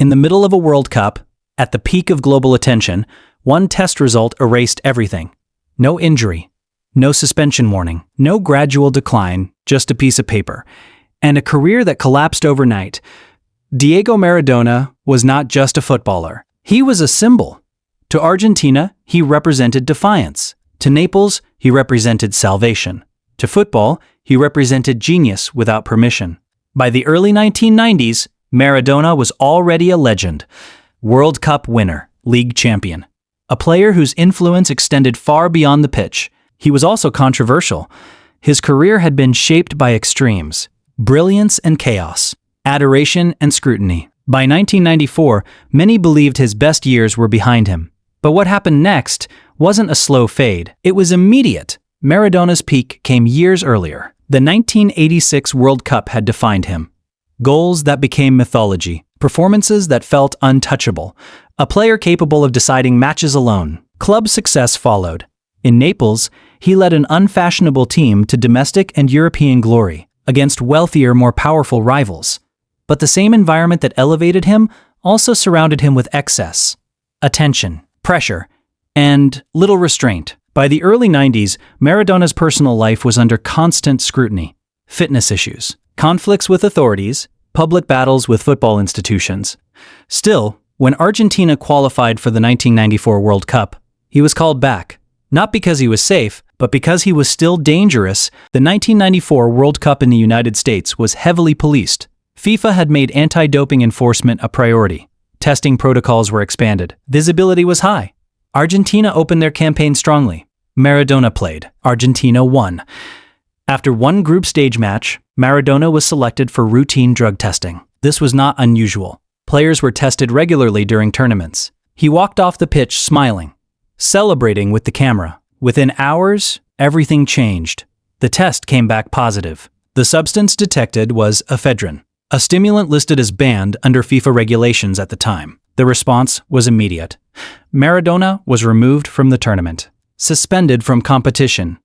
In the middle of a World Cup, at the peak of global attention, one test result erased everything. No injury, no suspension warning, no gradual decline, just a piece of paper, and a career that collapsed overnight. Diego Maradona was not just a footballer. He was a symbol. To Argentina, he represented defiance. To Naples, he represented salvation. To football, he represented genius without permission. By the early 1990s, Maradona was already a legend. World Cup winner, league champion. A player whose influence extended far beyond the pitch. He was also controversial. His career had been shaped by extremes, brilliance and chaos, adoration and scrutiny. By 1994, many believed his best years were behind him. But what happened next wasn't a slow fade. It was immediate. Maradona's peak came years earlier. The 1986 World Cup had defined him. Goals that became mythology, performances that felt untouchable, a player capable of deciding matches alone. Club success followed. In Naples, he led an unfashionable team to domestic and European glory, against wealthier, more powerful rivals. But the same environment that elevated him also surrounded him with excess, attention, pressure, and little restraint. By the early 90s, Maradona's personal life was under constant scrutiny. Fitness issues, conflicts with authorities, public battles with football institutions. Still, when Argentina qualified for the 1994 World Cup, he was called back. Not because he was safe, but because he was still dangerous. The 1994 World Cup in the United States was heavily policed. FIFA had made anti-doping enforcement a priority. Testing protocols were expanded. Visibility was high. Argentina opened their campaign strongly. Maradona played. Argentina won. After one group stage match, Maradona was selected for routine drug testing. This was not unusual. Players were tested regularly during tournaments. He walked off the pitch smiling, celebrating with the camera. Within hours, everything changed. The test came back positive. The substance detected was ephedrine, a stimulant listed as banned under FIFA regulations at the time. The response was immediate. Maradona was removed from the tournament, suspended from competition.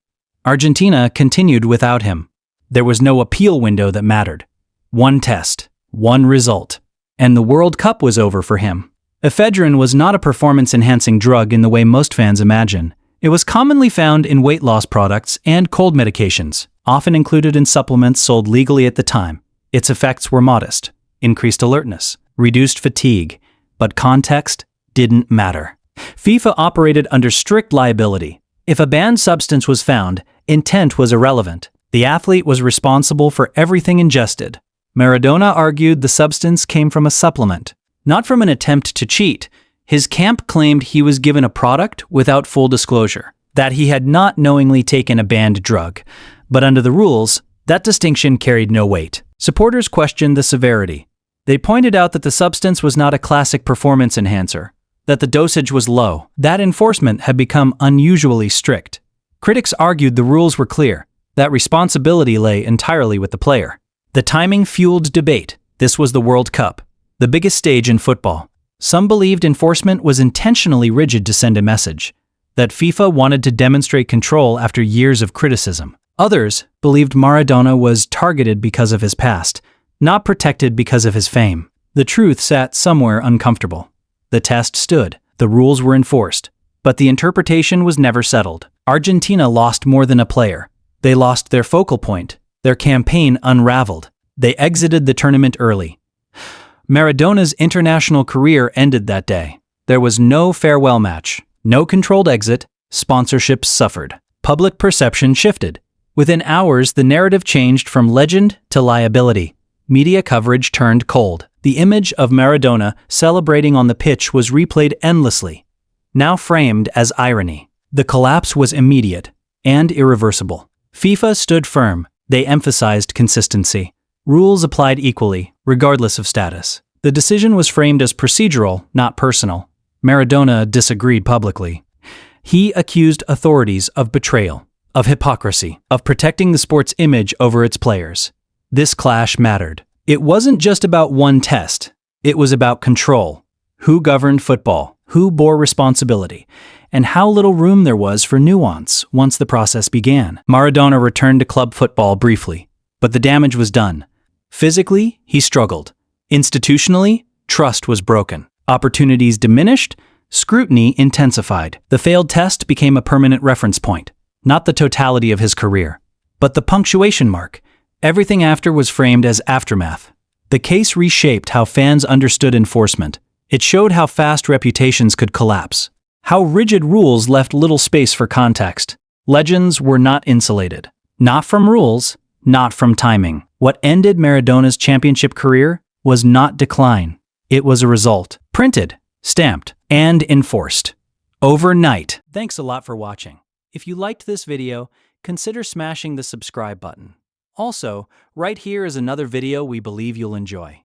Argentina continued without him. There was no appeal window that mattered. One test, one result, and the World Cup was over for him. Ephedrine was not a performance-enhancing drug in the way most fans imagine. It was commonly found in weight loss products and cold medications, often included in supplements sold legally at the time. Its effects were modest, increased alertness, reduced fatigue, but context didn't matter. FIFA operated under strict liability. If a banned substance was found, intent was irrelevant. The athlete was responsible for everything ingested. Maradona argued the substance came from a supplement, not from an attempt to cheat. His camp claimed he was given a product without full disclosure, that he had not knowingly taken a banned drug. But under the rules, that distinction carried no weight. Supporters questioned the severity. They pointed out that the substance was not a classic performance enhancer, that the dosage was low. That enforcement had become unusually strict. Critics argued the rules were clear, that responsibility lay entirely with the player. The timing fueled debate. This was the World Cup, the biggest stage in football. Some believed enforcement was intentionally rigid to send a message, that FIFA wanted to demonstrate control after years of criticism. Others believed Maradona was targeted because of his past, not protected because of his fame. The truth sat somewhere uncomfortable. The test stood, the rules were enforced, but the interpretation was never settled. Argentina lost more than a player. They lost their focal point. Their campaign unraveled. They exited the tournament early. Maradona's international career ended that day. There was no farewell match, no controlled exit. Sponsorships suffered. Public perception shifted. Within hours, the narrative changed from legend to liability. Media coverage turned cold. The image of Maradona celebrating on the pitch was replayed endlessly, now framed as irony. The collapse was immediate and irreversible. FIFA stood firm. They emphasized consistency. Rules applied equally, regardless of status. The decision was framed as procedural, not personal. Maradona disagreed publicly. He accused authorities of betrayal, of hypocrisy, of protecting the sport's image over its players. This clash mattered. It wasn't just about one test. It was about control. Who governed football? Who bore responsibility? And how little room there was for nuance once the process began. Maradona returned to club football briefly, but the damage was done. Physically, he struggled. Institutionally, Trust was broken. Opportunities diminished. Scrutiny intensified. The failed test became a permanent reference point. Not the totality of his career, but the punctuation mark. Everything after was framed as aftermath. The case reshaped how fans understood enforcement. It showed how fast reputations could collapse. How rigid rules left little space for context. Legends were not insulated. Not from rules, not from timing. What ended Maradona's championship career was not decline. It was a result. Printed, stamped, and enforced. Overnight. Thanks a lot for watching. If you liked this video, consider smashing the subscribe button. Also, right here is another video we believe you'll enjoy.